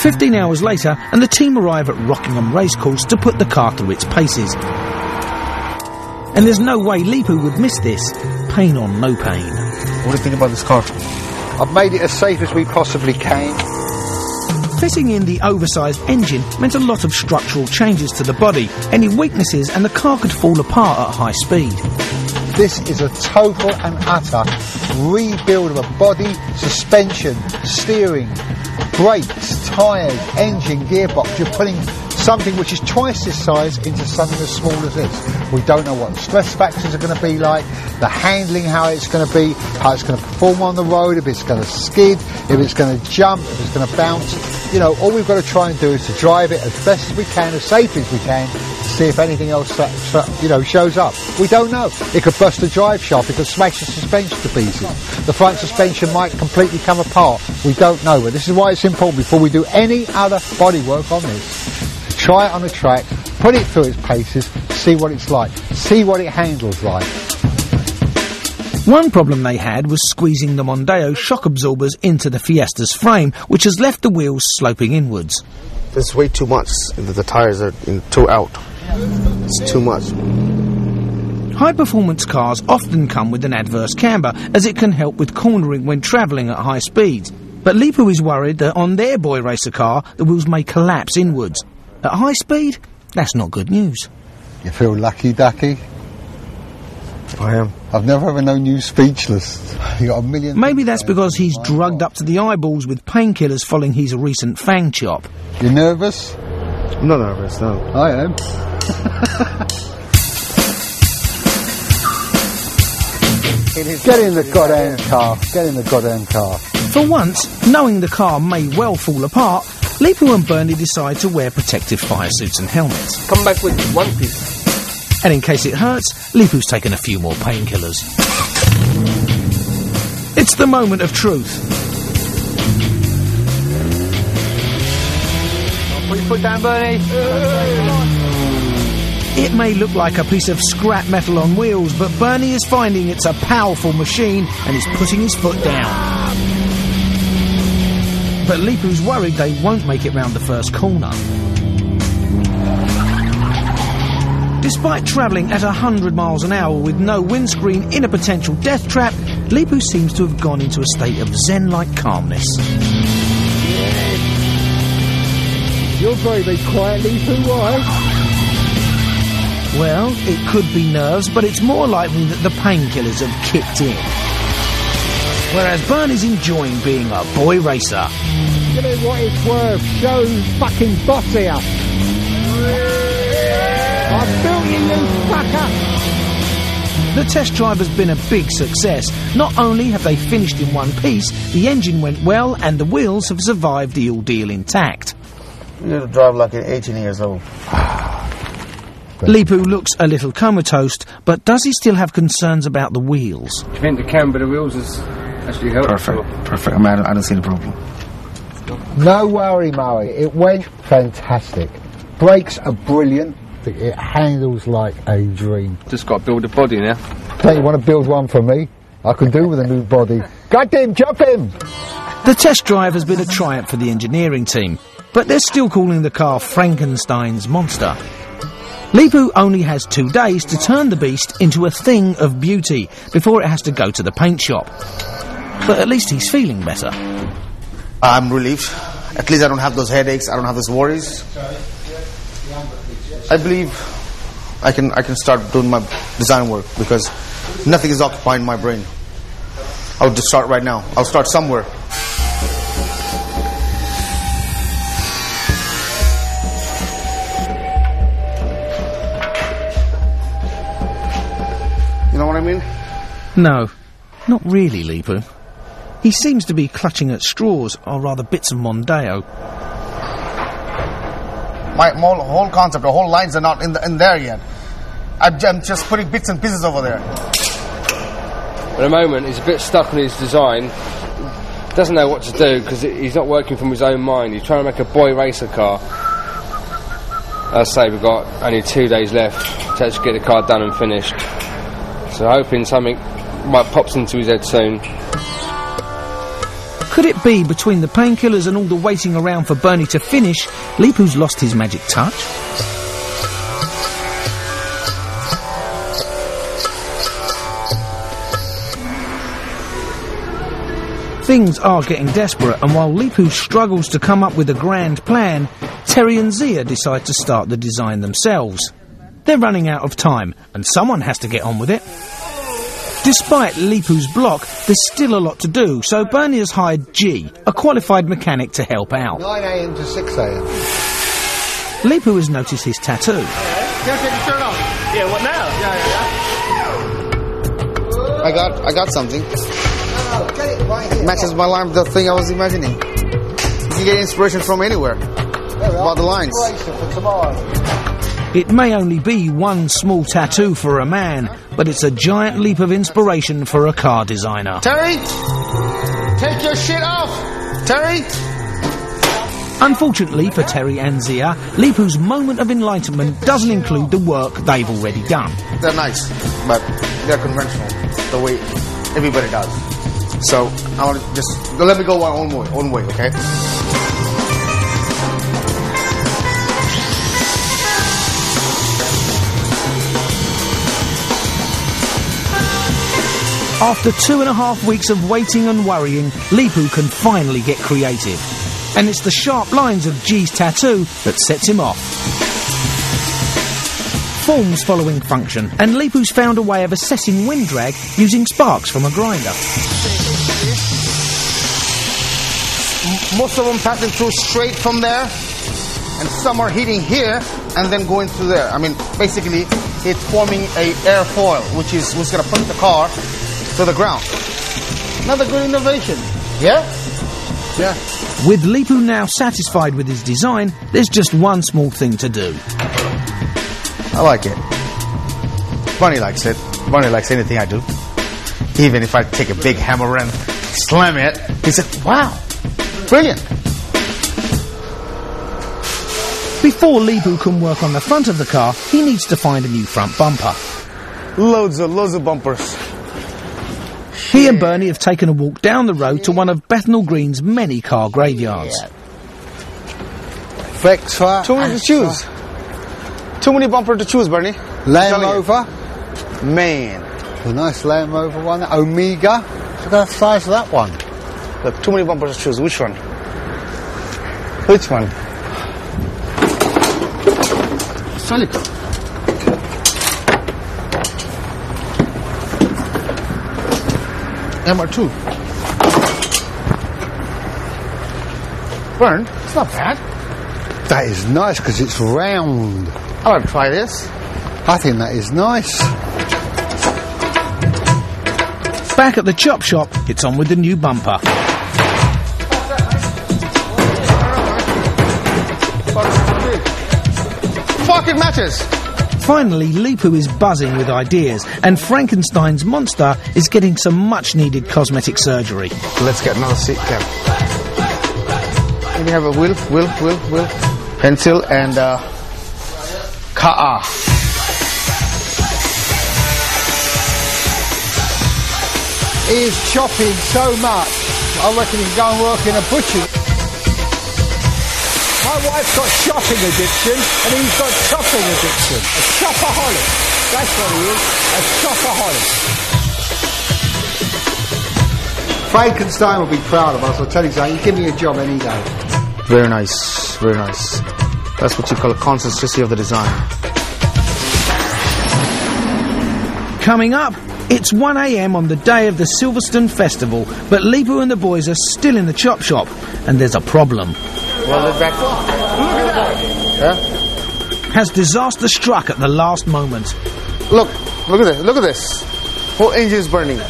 15 hours later, and the team arrive at Rockingham Racecourse to put the car through its paces. And there's no way leepu would miss this. Pain on no pain. What do you think about this car? I've made it as safe as we possibly can. Fitting in the oversized engine meant a lot of structural changes to the body, any weaknesses, and the car could fall apart at high speed. This is a total and utter rebuild of a body, suspension, steering, brakes, tyres, engine, gearbox. You're putting something which is twice this size into something as small as this. We don't know what the stress factors are going to be like, the handling, how it's going to be, how it's going to perform on the road, if it's going to skid, if it's going to jump, if it's going to bounce. You know, all we've got to try and do is to drive it as best as we can, as safe as we can, to see if anything else, shows up. We don't know. It could bust the drive shaft, it could smash the suspension to pieces. The front suspension might completely come apart. We don't know. But this is why it's important, before we do any other bodywork on this, to try it on a track, put it through its paces, see what it's like, see what it handles like. One problem they had was squeezing the Mondeo shock absorbers into the Fiesta's frame, which has left the wheels sloping inwards. There's way too much. The tyres are too out. It's too much. High-performance cars often come with an adverse camber, as it can help with cornering when travelling at high speeds. But leepu is worried that on their boy racer car, the wheels may collapse inwards. At high speed, that's not good news. You feel lucky, Ducky? I am. I've never ever known you speechless. You got a million... Maybe that's because he's drugged up to the eyeballs with painkillers following his recent fang chop. You nervous? I'm not nervous, no. I am. Get in the goddamn car. Get in the goddamn car. For once, knowing the car may well fall apart, leepu and Bernie decide to wear protective fire suits and helmets. Come back with one piece. And in case it hurts, leepu's taken a few more painkillers. It's the moment of truth. Put your foot down, Bernie. It may look like a piece of scrap metal on wheels, but Bernie is finding it's a powerful machine and is putting his foot down. But leepu's worried they won't make it round the first corner. Despite travelling at 100 miles an hour with no windscreen in a potential death trap, leepu seems to have gone into a state of zen-like calmness. You're very, very quiet, leepu, why? Well, it could be nerves, but it's more likely that the painkillers have kicked in. Whereas Bernie's enjoying being a boy racer. Give it what it's worth. Show fucking boss here. I've built you, you fucker! The test drive has been a big success. Not only have they finished in one piece, the engine went well and the wheels have survived the ordeal intact. You need to drive like you're 18 years old. leepu looks a little comatose, but does he still have concerns about the wheels? Do you think the camber of the wheels has actually helped? Perfect. I mean, I don't see the problem. No worry, Murray. It went fantastic. Brakes are brilliant. It handles like a dream. Just got to build a body now. Don't you want to build one for me? I can do with a new body. Goddamn, jump him! The test drive has been a triumph for the engineering team, but they're still calling the car Frankenstein's monster. leepu only has 2 days to turn the beast into a thing of beauty before it has to go to the paint shop. But at least he's feeling better. I'm relieved. At least I don't have those headaches. I don't have those worries. I believe I can start doing my design work because nothing is occupying my brain. I'll just start right now. I'll start somewhere. You know what I mean? No, not really, leepu. He seems to be clutching at straws, or rather bits of Mondeo. My whole concept, the whole lines are not in there yet. I'm just putting bits and pieces over there. At the moment, he's a bit stuck on his design. Doesn't know what to do because he's not working from his own mind. He's trying to make a boy racer car. As I say, we've got only 2 days left to actually get the car done and finished. So hoping something might pops into his head soon. Could it be between the painkillers and all the waiting around for Bernie to finish, Leepu's lost his magic touch? Things are getting desperate, and while Leepu struggles to come up with a grand plan, Terry and Zia decide to start the design themselves. They're running out of time, and someone has to get on with it. Despite Leepu's block, there's still a lot to do, so Bernie has hired G, a qualified mechanic, to help out. 9 a.m. to 6 a.m. Leepu has noticed his tattoo. Can I take the shirt off? Yeah, what now? I got something. No, get it right here. Matches my line with the thing I was imagining. You can get inspiration from anywhere. About the lines. Inspiration for tomorrow. It may only be one small tattoo for a man, but it's a giant leap of inspiration for a car designer. Terry! Take your shit off! Terry! Unfortunately for Terry and Zia, Leepu's moment of enlightenment doesn't include the work they've already done. They're nice, but they're conventional, the way everybody does. So, I want to just... let me go my own way, okay? After 2.5 weeks of waiting and worrying, Leepu can finally get creative. And it's the sharp lines of G's tattoo that sets him off. Form's following function, and Leepu's found a way of assessing wind drag using sparks from a grinder. Most of them passing through straight from there, and some are hitting here and then going through there. I mean, basically, it's forming a airfoil, which is what's going to push the car to the ground. Another good innovation. Yeah? Yeah. With Leepu now satisfied with his design, there's just one small thing to do. I like it. Bunny likes it. Bunny likes anything I do. Even if I take a big hammer and slam it, he said, wow, brilliant. Before Leepu can work on the front of the car, he needs to find a new front bumper. Loads of bumpers. He and Bernie have taken a walk down the road to one of Bethnal Green's many car graveyards. Vectra. Too many to choose. Too many bumpers to choose, Bernie. Land Rover. Man. A nice Land Rover one. Omega. Look at the size of that one. Look, too many bumpers to choose. Which one? Which one? Celica. MR2. Burn, it's not bad. That is nice because it's round. I want to try this. I think that is nice. Back at the chop shop, it's on with the new bumper. Fuck, it matches. Finally, Leepu is buzzing with ideas, and Frankenstein's monster is getting some much-needed cosmetic surgery. Let's get another seat cam. We have a wheel, pencil, and car. He is chopping so much, I reckon he can go and work in a butcher. My wife's got shopping addiction, and he's got chopping addiction. A chopaholic. That's what he is, a chopaholic. Frankenstein will be proud of us, I'll tell you something. You give me a job any day. Very nice, very nice. That's what you call a consistency of the design. Coming up, it's 1 a.m. on the day of the Silverstone Festival, but Leepu and the boys are still in the chop shop, and there's a problem. Well, look back. Look at that. Yeah? Has disaster struck at the last moment? Look at this. Whole engine is burning.